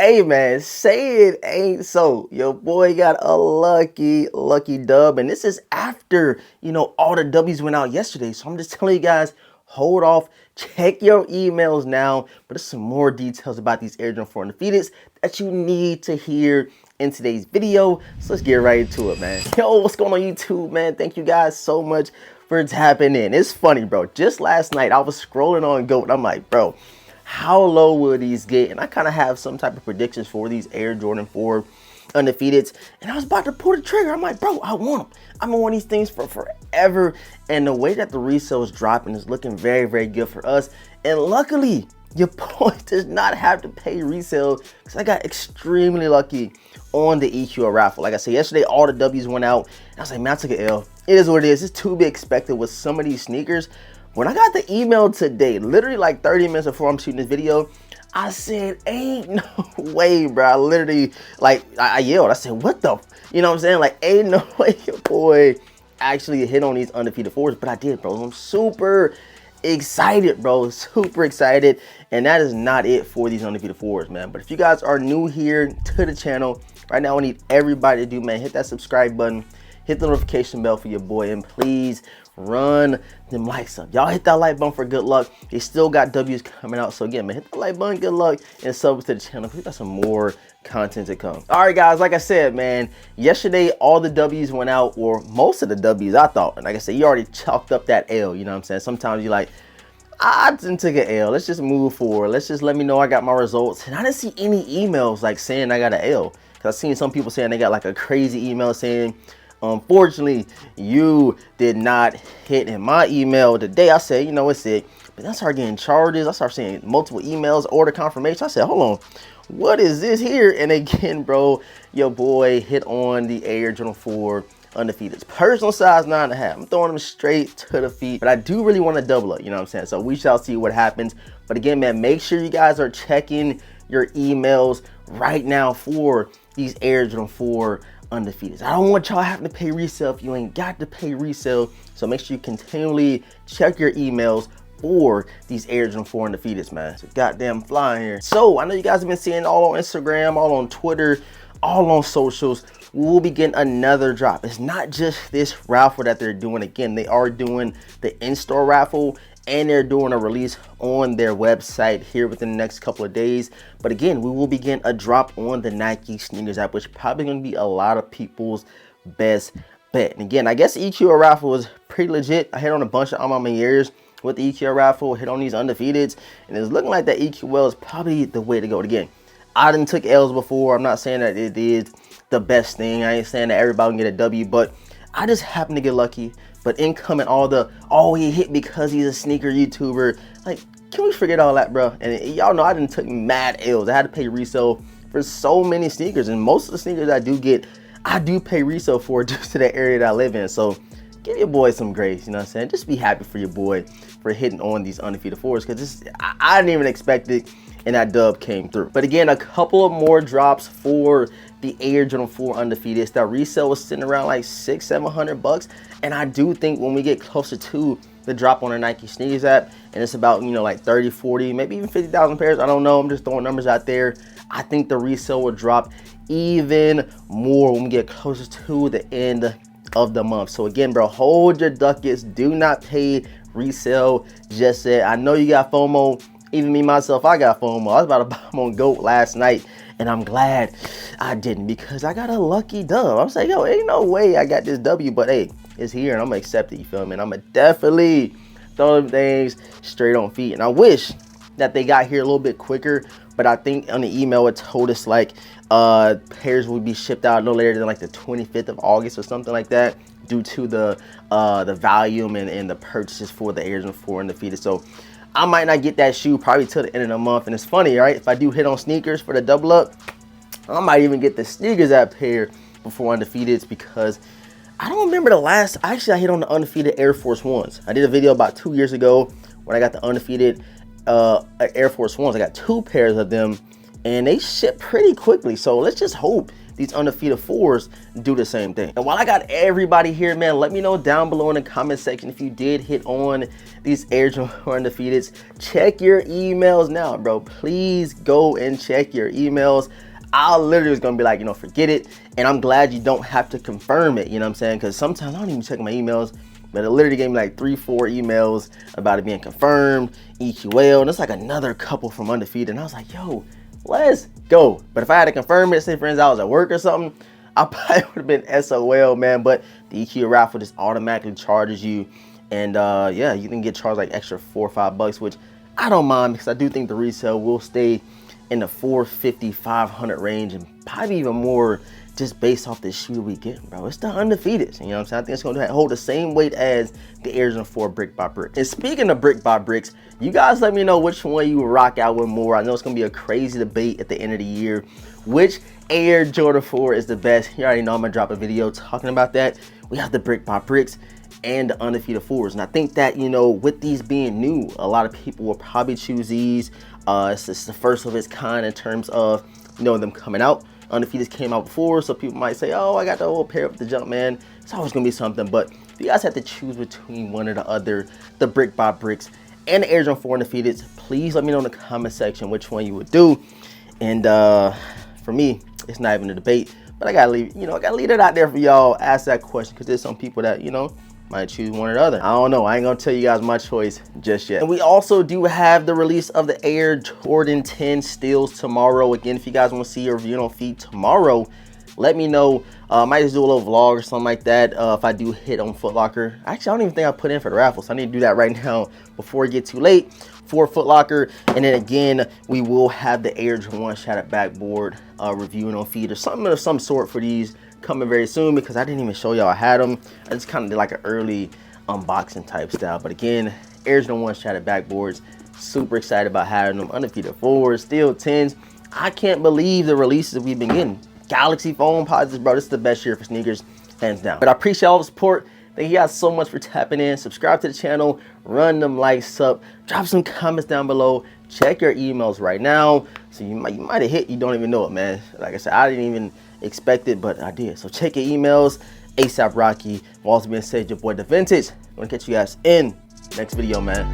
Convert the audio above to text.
Hey man, say it ain't so. Your boy got a lucky dub, and this is after all the W's went out yesterday. So I'm just telling you guys, hold off, check your emails now. But there's some more details about these Air Jordan 4 Undefeateds that you need to hear in today's video. So let's get right into it, man. Yo, what's going on YouTube, man? Thank you guys so much for tapping in. It's funny, bro. Just last night I was scrolling on GOAT and I'm like, bro, how low will these get? And I kind of have some type of predictions for these Air Jordan 4 Undefeateds. And I was about to pull the trigger. I'm like, bro, I want them. I'm gonna want these things for forever. And the way that the resale is dropping is looking very, very good for us. And luckily, your boy does not have to pay resale because I got extremely lucky on the EQ raffle. Like I said, yesterday, all the W's went out. And I was like, man, I took an L. It is what it is. It's to be expected with some of these sneakers. When I got the email today, literally like 30 minutes before I'm shooting this video, I said, ain't no way, bro. I literally, like, I yelled. I said, what the, you know what I'm saying? Like, ain't no way your boy actually hit on these undefeated fours. But I did, bro. I'm super excited, bro. Super excited. And that is not it for these undefeated fours, man. But if you guys are new here to the channel, right now I need everybody to do, man, hit that subscribe button. Hit the notification bell for your boy, and please run them likes up. Y'all hit that like button for good luck. They still got W's coming out. So again, man, hit the like button, good luck, and sub to the channel. We got some more content to come. All right, guys, like I said, man, yesterday all the W's went out, or most of the W's, I thought. And like I said, you already chalked up that L, you know what I'm saying? Sometimes you're like, I didn't take an L. Let's just move forward. Let's just let me know I got my results. And I didn't see any emails like saying I got an L. Because I've seen some people saying they got like a crazy email saying, unfortunately, you did not hit in my email today. I said, you know, it's it. But then I started getting charges. I started seeing multiple emails, order confirmation. I said, hold on, what is this here? And again, bro, your boy hit on the Air Jordan 4 Undefeated. Personal size 9.5. I'm throwing them straight to the feet. But I do really want to double up, you know what I'm saying? So we shall see what happens. But again, man, make sure you guys are checking your emails right now for these Air Jordan 4 Undefeated. I don't want y'all having to pay resale if you ain't got to pay resale. So make sure you continually check your emails for these Air Jordan 4 Undefeateds, man. It's a goddamn flying here. So I know you guys have been seeing all on Instagram, all on Twitter, all on socials. We'll be getting another drop. It's not just this raffle that they're doing. Again, they are doing the in-store raffle, and they're doing a release on their website here within the next couple of days. But again, we will begin a drop on the Nike sneakers app, which is probably going to be a lot of people's best bet. And again, I guess EQ raffle is pretty legit. I hit on a bunch of my years with the EQ raffle, hit on these undefeateds, and it's looking like that EQL is probably the way to go. Again, I didn't took L's before. I'm not saying that it is the best thing. I ain't saying that everybody can get a W, but I just happen to get lucky. But in coming all the, oh, he hit because he's a sneaker YouTuber. Like, can we forget all that, bro? And y'all know I didn't took mad L's. I had to pay resale for so many sneakers. And most of the sneakers I do get, I do pay resale for due to the area that I live in. So give your boy some grace, you know what I'm saying? Just be happy for your boy for hitting on these undefeated fours. Because I didn't even expect it, and that dub came through. But again, a couple of more drops for the Air Jordan 4 Undefeated. That resale was sitting around like $600-700, and I do think when we get closer to the drop on the Nike sneakers app, and it's about, you know, like 30, 40, maybe even 50,000 pairs, I don't know, I'm just throwing numbers out there, I think the resale will drop even more when we get closer to the end of the month. So again, bro, hold your ducats. Do not pay resale just yet. I know you got FOMO. Even me myself, I got FOMO. I was about to buy them on GOAT last night, and I'm glad I didn't because I got a lucky dub. I'm saying, yo, ain't no way I got this W, but hey, it's here, and I'm gonna accept it, you feel me? And I'm gonna definitely throw them things straight on feet. And I wish that they got here a little bit quicker, but I think on the email it told us like pairs would be shipped out no later than like the 25th of August or something like that, due to the volume and the purchases for the Air Jordan 4 Undefeated. So I might not get that shoe probably till the end of the month. And it's funny, right? If I do hit on sneakers for the double up, I might even get the sneakers app pair before Undefeateds, because I don't remember the last. Actually, I hit on the undefeated Air Force Ones. I did a video about 2 years ago when I got the undefeated Air Force Ones. I got 2 pairs of them, and they ship pretty quickly. So let's just hope these undefeated 4s do the same thing. And while I got everybody here, man, let me know down below in the comment section if you did hit on these Air Jordan 4 undefeateds. Check your emails now, bro. Please go and check your emails. I literally was gonna be like, forget it. And I'm glad you don't have to confirm it, you know what I'm saying? Because sometimes I don't even check my emails, but it literally gave me like 3-4 emails about it being confirmed, EQL, and it's like another couple from Undefeated. And I was like, yo, let's go. But if I had to confirm it, say for instance I was at work or something, I probably would have been SOL, man. But the EQ raffle just automatically charges you. And yeah, you can get charged like extra $4 or $5, which I don't mind because I do think the resale will stay in the 450, 500 range and probably even more just based off this shoe we get, bro. It's the undefeated. You know what I'm saying? I think it's going to hold the same weight as the Air Jordan 4 brick by brick. And speaking of brick by bricks, you guys let me know which one you rock out with more. I know it's going to be a crazy debate at the end of the year. Which Air Jordan 4 is the best? You already know I'm going to drop a video talking about that. We have the brick by bricks and the undefeated 4s. And I think that, with these being new, a lot of people will probably choose these. It's the first of its kind in terms of, them coming out. Undefeated came out before, so people might say, oh, I got the old pair with the Jumpman. It's always gonna be something, but if you guys have to choose between one or the other, the brick by bricks and the Air Jordan 4 undefeated, please let me know in the comment section which one you would do. And for me, it's not even a debate, but I gotta leave, I gotta leave it out there for y'all. Ask that question because there's some people that, might choose one or the other. I don't know. I ain't gonna tell you guys my choice just yet. And we also do have the release of the Air Jordan 10 steals tomorrow. Again, if you guys want to see a review on feed tomorrow, let me know. I might just do a little vlog or something like that if I do hit on Foot Locker. Actually, I don't even think I put in for the raffle, so I need to do that right now before it gets too late for Foot Locker. And then again, we will have the Air Jordan 1 Shattered Backboard reviewing on feed or something of some sort for these coming very soon, because I didn't even show y'all I had them. I just kind of did like an early unboxing type style. But again, Air Jordan 1 Shattered Backboards, super excited about having them. Undefeated 4s, still 10s. I can't believe the releases we've been getting. Galaxy phone positives, bro. This is the best year for sneakers, hands down. But I appreciate all the support. Thank you guys so much for tapping in. Subscribe to the channel, run them likes up, drop some comments down below, check your emails right now. So you might have hit, you don't even know it, man. Like I said, I didn't even expect it, but I did. So check your emails. ASAP Rocky. Also being said, your boy The Vintage. I'm gonna catch you guys in next video, man.